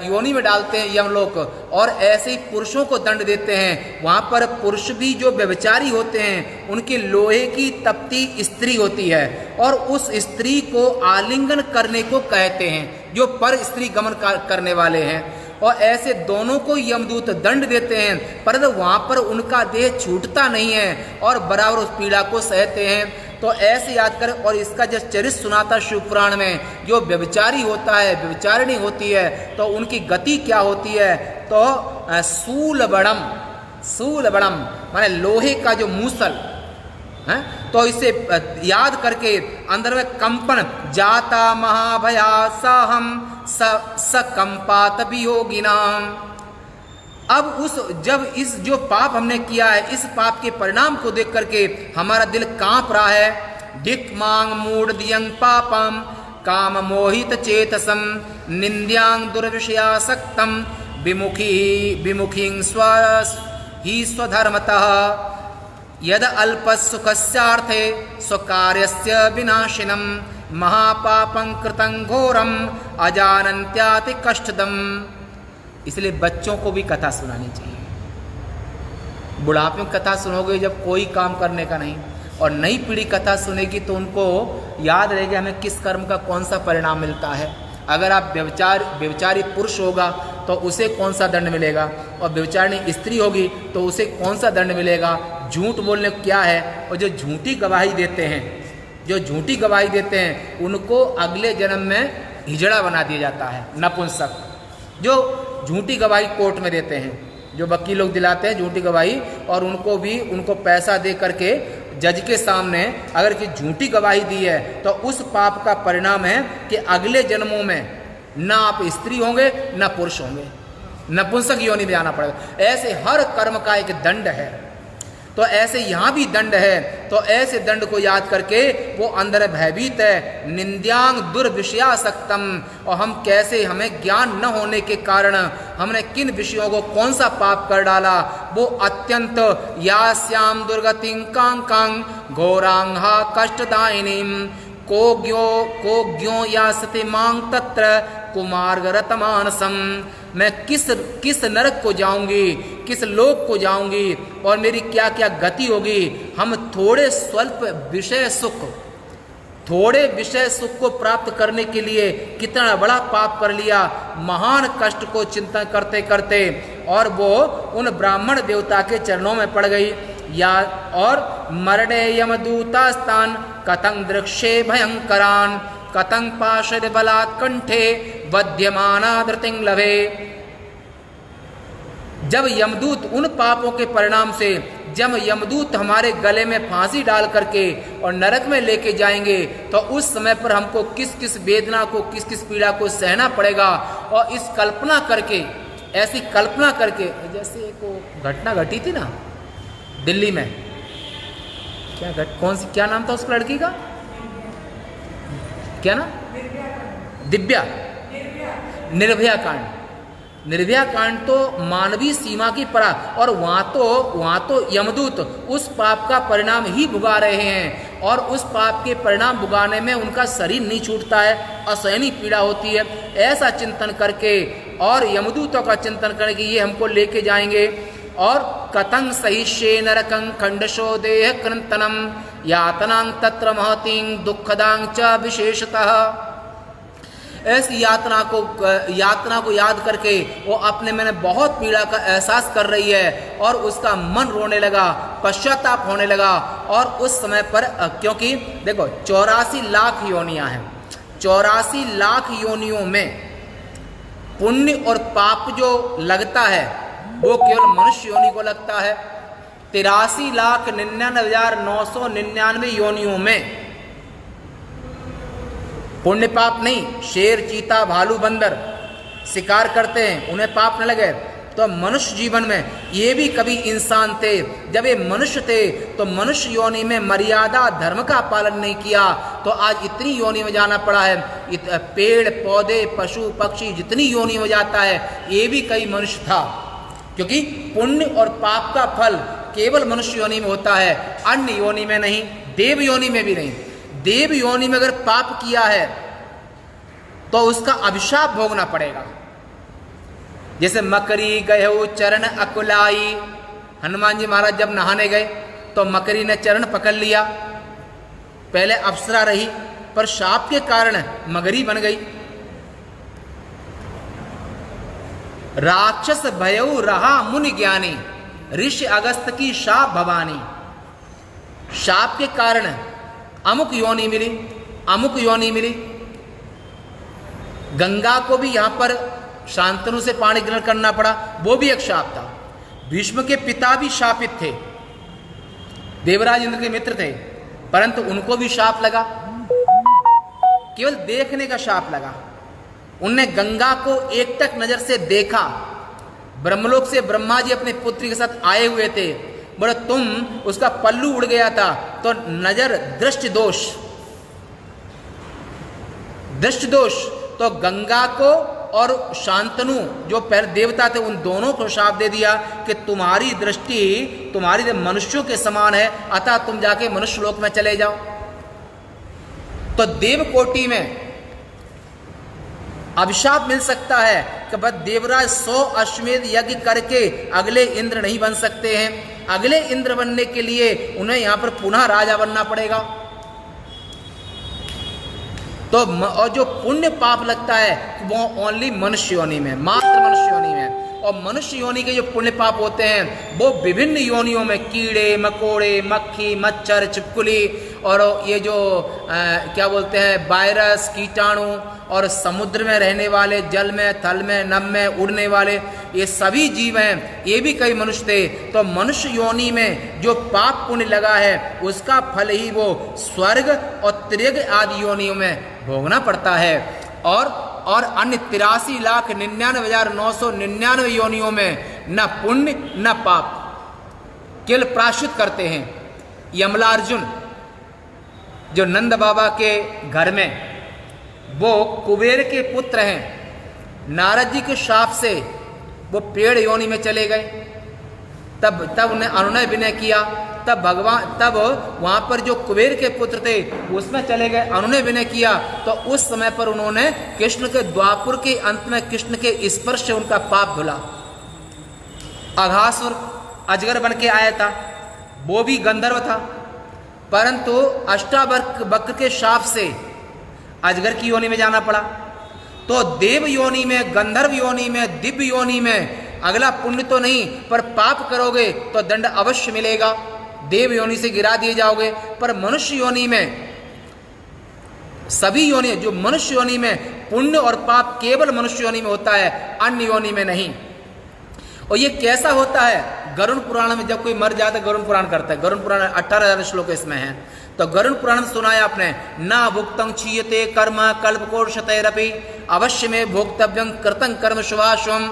योनि में डालते हैं यमलोक, और ऐसे ही पुरुषों को दंड देते हैं। वहाँ पर पुरुष भी जो व्यभिचारी होते हैं उनकी लोहे की तपती स्त्री होती है और उस स्त्री को आलिंगन करने को कहते हैं, जो पर स्त्री गमन करने वाले हैं। और ऐसे दोनों को यमदूत दंड देते हैं, परंतु वहाँ पर उनका देह छूटता नहीं है और बराबर उस पीड़ा को सहते हैं। तो ऐसे याद करें। और इसका जो चरित्र सुनाता शिव पुराण में, जो व्यभिचारी होता है, व्यभिचारिणी होती है, तो उनकी गति क्या होती है, तो शूलबड़म माने लोहे का जो मूसल है, तो इसे याद करके अंदर में कंपन, जाता महाभया साहम स कंपात वियोगिनाम। अब जब इस जो पाप हमने किया है, इस पाप के परिणाम को देख करके हमारा दिल कांप रहा है। दिक मांग मूढ़ दियंग पापम काम मोहित चेतसम निंद्यांग दुर्विषयासक्तम विमुखी स्वधर्मतः यद अल्प सुखस्यार्थे स्वकार्यस्य विनाशिनम महापापं कृतं घोरम अजानन्त्याति कष्टदम। इसलिए बच्चों को भी कथा सुनानी चाहिए। बुढ़ापे में कथा सुनोगे जब कोई काम करने का नहीं, और नई पीढ़ी कथा सुनेगी तो उनको याद रहेगा हमें किस कर्म का कौन सा परिणाम मिलता है। अगर आप व्यभिचारी पुरुष होगा तो उसे कौन सा दंड मिलेगा, और व्यभिचारिणी स्त्री होगी तो उसे कौन सा दंड मिलेगा। झूठ बोलने क्या है, और जो झूठी गवाही देते हैं उनको अगले जन्म में हिजड़ा बना दिया जाता है, नपुंसक। जो झूठी गवाही कोर्ट में देते हैं, जो वकील लोग दिलाते हैं झूठी गवाही, और उनको पैसा दे करके जज के सामने अगर कि झूठी गवाही दी है तो उस पाप का परिणाम है कि अगले जन्मों में ना आप स्त्री होंगे ना पुरुष होंगे, नपुंसक योनि में आना पड़ेगा। ऐसे हर कर्म का एक दंड है, तो ऐसे यहाँ भी दंड है। तो ऐसे दंड को याद करके वो अंदर भयभीत है। निंद्यांग दुर्विषयासक्तम, और हम कैसे, हमें ज्ञान न होने के कारण हमने किन विषयों को कौन सा पाप कर डाला, वो अत्यंत यास्याम दुर्गतिं कांकांग घोरांहा कष्टदायिनीम को ज्ञो यासते मांग तत्र कुमार्ग रतमानसम। मैं किस नरक को जाऊंगी, किस लोक को जाऊंगी और मेरी क्या क्या गति होगी। हम थोड़े विषय सुख को प्राप्त करने के लिए कितना बड़ा पाप कर लिया, महान कष्ट को चिंता करते करते, और वो उन ब्राह्मण देवता के चरणों में पड़ गई। या और मरणे यमदूतास्तान कथं दृक्षे भयंकरान कथं पाशद बलात् कंठे वध्यमाना धृतिं लभे। जब यमदूत उन पापों के परिणाम से जब यमदूत हमारे गले में फांसी डाल करके और नरक में लेके जाएंगे तो उस समय पर हमको किस किस वेदना को किस किस पीड़ा को सहना पड़ेगा। और इस कल्पना करके, ऐसी कल्पना करके, जैसे एक घटना घटी थी ना दिल्ली में, कौन सी, क्या नाम था उस लड़की का, क्या ना, दिव्या, निर्भया कांड। निर्भया कांड तो मानवीय सीमा की परा, और वहाँ तो यमदूत उस पाप का परिणाम ही भुगा रहे हैं और उस पाप के परिणाम भुगाने में उनका शरीर नहीं छूटता है, असहनीय पीड़ा होती है। ऐसा चिंतन करके और यमदूतों का चिंतन करके ये हमको लेके जाएंगे। और कथं सहिष्ये नरकं खंडशो देह कृंतनम यातनां तत्र महतीं दुखदां च विशेषतः। ऐसी यातना को याद करके वो अपने में बहुत पीड़ा का एहसास कर रही है और उसका मन रोने लगा, पश्चाताप होने लगा। और उस समय पर क्योंकि देखो 84 लाख योनियां हैं, 84 लाख योनियों में पुण्य और पाप जो लगता है वो केवल मनुष्य योनि को लगता है। 83,99,999 योनियों में पुण्य पाप नहीं, शेर, चीता, भालू, बंदर शिकार करते हैं, उन्हें पाप न लगे। तो मनुष्य जीवन में ये भी कभी इंसान थे, जब ये मनुष्य थे तो मनुष्य योनि में मर्यादा धर्म का पालन नहीं किया तो आज इतनी योनि में जाना पड़ा है। पेड़ पौधे पशु पक्षी जितनी योनि में जाता है ये भी कई मनुष्य था, क्योंकि पुण्य और पाप का फल केवल मनुष्य योनि में होता है, अन्य योनि में नहीं, देव योनि में भी नहीं। देव योनि में अगर पाप किया है तो उसका अभिशाप भोगना पड़ेगा। जैसे मकरी गयो चरण अकुलाई, हनुमान जी महाराज जब नहाने गए तो मकरी ने चरण पकड़ लिया, पहले अप्सरा रही पर शाप के कारण मगरी बन गई। राक्षस भयउ रहा मुनि ज्ञानी, ऋषि अगस्त की शाप भवानी। शाप के कारण अमुक योनि मिली, अमुक योनि मिली। गंगा को भी यहाँ पर शांतनु से पानी ग्रहण करना पड़ा, वो भी एक शाप था। भीष्म के पिता भी शापित थे, देवराज इंद्र के मित्र थे, परंतु उनको भी शाप लगा, केवल देखने का शाप लगा। उनने गंगा को एकटक नजर से देखा। ब्रह्मलोक से ब्रह्मा जी अपने पुत्री के साथ आए हुए थे, बोले तुम, उसका पल्लू उड़ गया था तो नजर दृष्टि दोष, दृष्टि दोष। तो गंगा को और शांतनु जो पहले देवता थे उन दोनों को शाप दे दिया कि तुम्हारी दृष्टि तुम्हारी मनुष्यों के समान है, अतः तुम जाके मनुष्य लोक में चले जाओ। तो देव कोटि में अभिशाप मिल सकता है कि बस देवराज 100 अश्वमेध यज्ञ करके अगले इंद्र नहीं बन सकते हैं। अगले इंद्र बनने के लिए उन्हें यहाँ पर पुनः राजा बनना पड़ेगा। तो और जो पुण्य पाप लगता है वो ओनली मनुष्य योनि में, मात्र मनुष्य योनि में। और मनुष्य योनि के जो पुण्य पाप होते हैं वो विभिन्न योनियों में कीड़े मकोड़े मक्खी मच्छर छिपकली और ये जो क्या बोलते हैं वायरस कीटाणु और समुद्र में रहने वाले, जल में, थल में, नभ में उड़ने वाले, ये सभी जीव हैं, ये भी कई मनुष्य थे। तो मनुष्य योनि में जो पाप पुण्य लगा है उसका फल ही वो स्वर्ग और त्रिग आदि योनियों में भोगना पड़ता है। और अन्य 83,99,999 योनियों में न पुण्य न पाप, केवल प्रायश्चित करते हैं। यमलार्जुन जो नंद बाबा के घर में, वो कुबेर के पुत्र हैं। नारद जी के शाप से वो पेड़ योनि में चले गए, तब उन्हें अनुनय विनय किया, तब वहाँ पर जो कुबेर के पुत्र थे उसमें चले गए, अनुनय विनय किया। तो उस समय पर उन्होंने कृष्ण के द्वापुर के अंत में कृष्ण के स्पर्श से उनका पाप धुला। अघासुर अजगर बन के आया था, वो भी गंधर्व था, परंतु अष्टावक्र के शाप से अजगर की योनि में जाना पड़ा। तो देव योनि में, गंधर्व योनि में, दिव्य योनि में अगला पुण्य तो नहीं पर पाप करोगे तो दंड अवश्य मिलेगा। देव योनि से गिरा दिए जाओगे। पर मनुष्य योनि में, सभी योनि, जो मनुष्य योनि में पुण्य और पाप केवल मनुष्य योनि में होता है, अन्य योनि में नहीं। और ये कैसा होता है? गरुड़ पुराण में जब कोई मर जाता है, गरुड़ पुराण करता है, गरुड़ पुराण 18,000 श्लोक इसमें है। तो गरुड़ पुराण में सुनाया आपने, ना भुक्तं क्षीयते कर्म कल्पकोशतैरपि अवश्य में भोक्तव्यं कृतं कर्म शुभाशुभम्।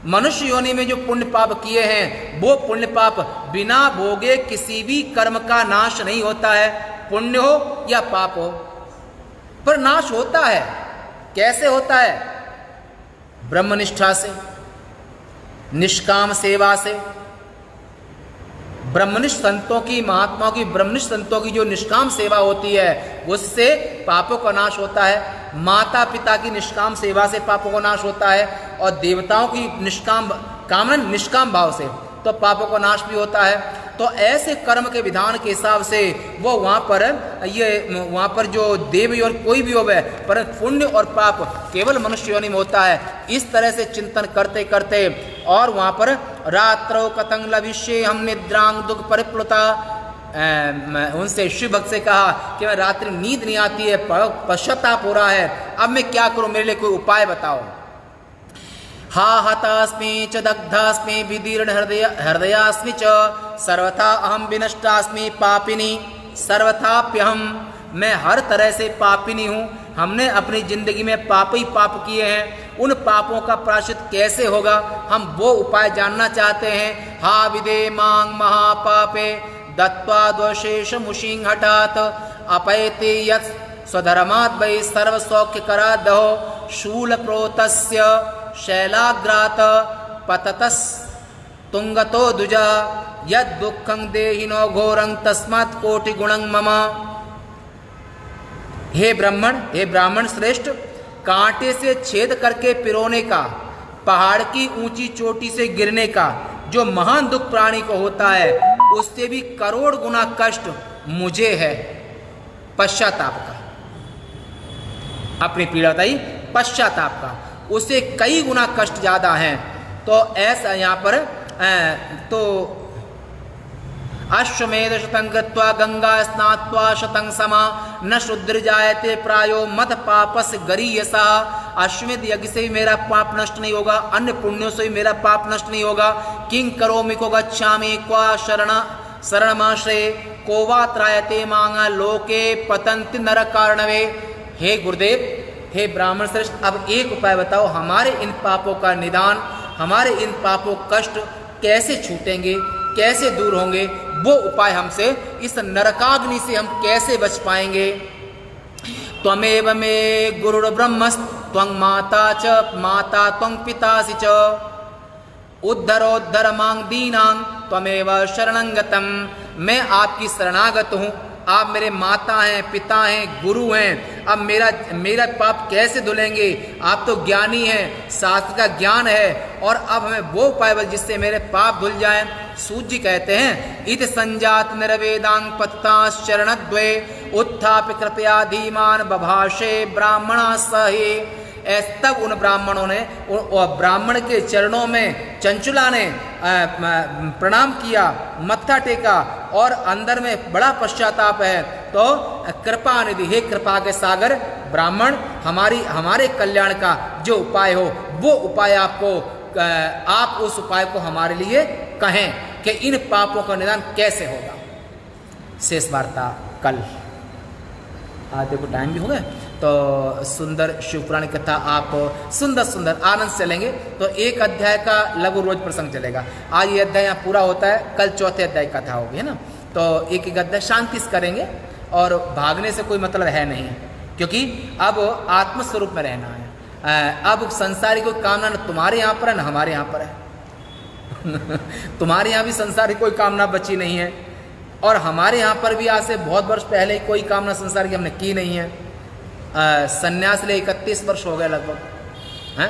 मनुष्य योनि में जो पुण्य पाप किए हैं, वो पुण्य पाप बिना भोगे किसी भी कर्म का नाश नहीं होता है, पुण्य हो या पाप हो, पर नाश होता है। कैसे होता है? ब्रह्मनिष्ठा से, निष्काम सेवा से। ब्रह्मनिष्ठ संतों की, महात्माओं की, ब्रह्मनिष्ठ संतों की जो निष्काम सेवा होती है, उससे पापों का नाश होता है। माता पिता की निष्काम सेवा से पापों का नाश होता है, और देवताओं की निष्काम कामना, निष्काम भाव से तो पापों का नाश भी होता है। तो ऐसे कर्म के विधान के हिसाब से वो वहाँ पर जो देव और कोई भी हो गए, पर पुण्य और पाप केवल मनुष्य योनि में होता है। इस तरह से चिंतन करते करते, और वहाँ पर रात्रौ कथं लभिष्ये हम निद्रांग दुख परिप्लुता, उनसे शिव भक्त से कहा कि मैं रात्रि नींद नहीं आती है, पश्चाताप हो रहा है, अब मैं क्या करूँ, मेरे लिए कोई उपाय बताओ। हा हतास्मि च दग्धास्मि विदीर्ण हृदयास्मि च सर्वथा अहम विनष्टास्मि पापिनी सर्वथाप्यहम। मैं हर तरह से पापिनी हूँ। हमने अपनी जिंदगी में पाप ही पाप किए हैं, उन पापों का प्रायश्चित कैसे होगा, हम वो उपाय जानना चाहते हैं। हा विदे मांग महापापे दत्वा द्वशेष मुशिंग हठात अपैते यत् स्वधर्मात् वै सर्वसौख्य करादहो शूल प्रोतस्य शैलाग्रात पततस तुंगतो दुजा यद दुखं देहिनो घोरं तस्मात् कोटि गुणं मम। हे ब्राह्मण श्रेष्ठ, कांटे से छेद करके पिरोने का, पहाड़ की ऊंची चोटी से गिरने का जो महान दुख प्राणी को होता है, उससे भी करोड़ गुना कष्ट मुझे है पश्चाताप का। अपनी पीड़ा बताई, पश्चाताप का, उससे कई गुना कष्ट ज्यादा हैं। तो ऐसा यहाँ पर तो अश्वमेध शतं कृत्वा गंगा स्नात्वा शतं समा न शुद्र जायते प्रायो मत पापस गरीयसा। अश्वमेध यज्ञ से भी मेरा पाप नष्ट नहीं होगा, अन्य पुण्यों से भी मेरा पाप नष्ट नहीं होगा। किं करोमि को गच्छामि क्वा शरणमाश्रये को वा त्रायते मांगा लोके पतंति नर कारणवे। हे गुरुदेव, हे ब्राह्मण श्रेष्ठ, अब एक उपाय बताओ, हमारे इन पापों का निदान, हमारे इन पापों कष्ट कैसे छूटेंगे, कैसे दूर होंगे, वो उपाय हमसे, इस नरकाग्नि से हम कैसे बच पाएंगे। त्वमेव मे गुरुर् ब्रह्मस्त्वं माता च माता त्वं पितासि च उद्धरोद्धर मांग दीनां त्वमेव शरणं गतम्। मैं आपकी शरणागत हूँ, आप मेरे माता हैं, पिता हैं, गुरु हैं। अब मेरा पाप कैसे धुलेंगे? आप तो ज्ञानी हैं, शास्त्र का ज्ञान है, और अब हमें वो उपाय बल जिससे मेरे पाप धुल जाएं। सूत जी कहते हैं, इत संजात निर्वेदांग पत्ताश्चरणद्वये उत्थाप्य कृपया धीमान बभाषे ब्राह्मणा सहे। तब उन ब्राह्मणों ने, ब्राह्मण के चरणों में चंचुला ने प्रणाम किया, मत्था टेका, और अंदर में बड़ा पश्चाताप है। तो कृपा निधि, हे कृपा के सागर ब्राह्मण, हमारे कल्याण का जो उपाय हो वो उपाय आपको, आप उस उपाय को हमारे लिए कहें कि इन पापों का निदान कैसे होगा। शेष वार्ता कल। आज देखो टाइम भी हो गया, तो सुंदर शिवपुराण कथा आप सुंदर आनंद से लेंगे तो एक अध्याय का लघु रोज प्रसंग चलेगा। आज ये अध्याय यहाँ पूरा होता है, कल चौथे अध्याय कथा होगी, है ना। तो एक अध्याय शांति से करेंगे, और भागने से कोई मतलब है नहीं, क्योंकि अब आत्मस्वरूप में रहना है। अब संसारी कोई कामना न तुम्हारे यहाँ पर है न हमारे यहाँ पर है। तुम्हारे यहाँ भी संसारी कोई कामना बची नहीं है, और हमारे यहाँ पर भी आज से बहुत वर्ष पहले कोई कामना संसार की हमने की नहीं है। सन्यास ले 31 वर्ष हो गए लगभग, हैं।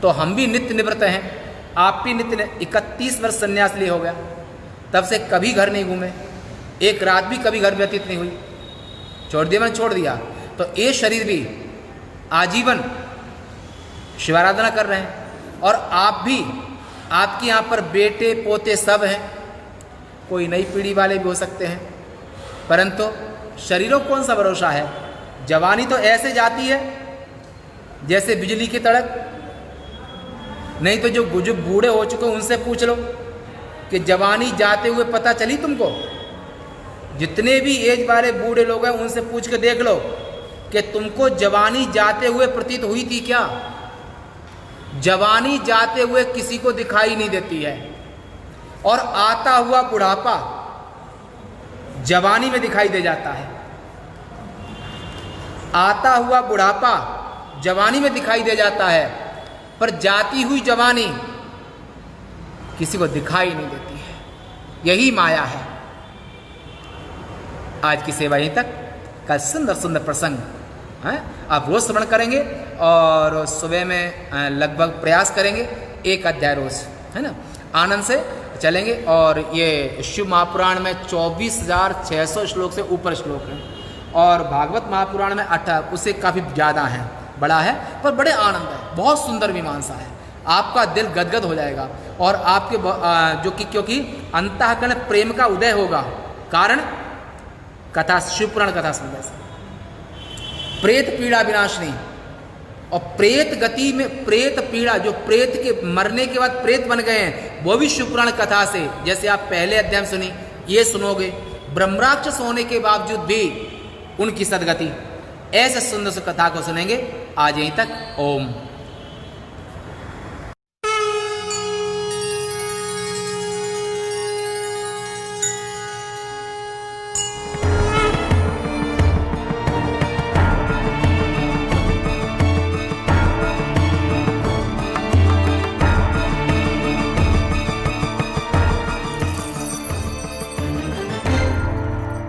तो हम भी नित्य निवृत्त हैं, आप भी नित्य 31 वर्ष सन्यास लिए हो गया, तब से कभी घर नहीं घूमे, एक रात भी कभी घर व्यतीत नहीं हुई, छोड़ दिया, मैंने छोड़ दिया। तो ये शरीर भी आजीवन शिवाराधना कर रहे हैं, और आप भी, आपके यहाँ पर बेटे पोते सब हैं, कोई नई पीढ़ी वाले भी हो सकते हैं, परंतु शरीरों को कौन सा भरोसा है। जवानी तो ऐसे जाती है जैसे बिजली की तड़क। नहीं तो जो बुजुर्ग बूढ़े हो चुके उनसे पूछ लो कि जवानी जाते हुए पता चली तुमको। जितने भी एज वाले बूढ़े लोग हैं उनसे पूछ के देख लो कि तुमको जवानी जाते हुए प्रतीत हुई थी क्या। जवानी जाते हुए किसी को दिखाई नहीं देती है, और आता हुआ बुढ़ापा जवानी में दिखाई दे जाता है। आता हुआ बुढ़ापा जवानी में दिखाई दे जाता है, पर जाती हुई जवानी किसी को दिखाई नहीं देती है। यही माया है। आज की सेवा यहीं तक। कल सुंदर सुंदर प्रसंग हैं, आप रोज श्रवण करेंगे और सुबह में लगभग प्रयास करेंगे 1 अध्याय रोज, है ना। आनंद से चलेंगे। और ये शिव महापुराण में 24,600 श्लोक से ऊपर श्लोक हैं, और भागवत महापुराण में 18, उससे काफ़ी ज़्यादा हैं, बड़ा है पर बड़े आनंद है। बहुत सुंदर मीमांसा है, आपका दिल गदगद हो जाएगा। और आपके जो कि क्योंकि अंतःकरण प्रेम का उदय होगा, कारण कथा, शिवपुराण कथा सुनने से। प्रेत पीड़ा विनाशनी, और प्रेत गति में प्रेत पीड़ा, जो प्रेत के मरने के बाद प्रेत बन गए हैं, वो भी शिवपुराण कथा से। जैसे आप पहले अध्याय में सुनी, ये सुनोगे, ब्रह्मराक्षस होने के बावजूद भी उनकी सदगति। ऐसे सुंदर से कथा को सुनेंगे। आज यहीं तक। ओम।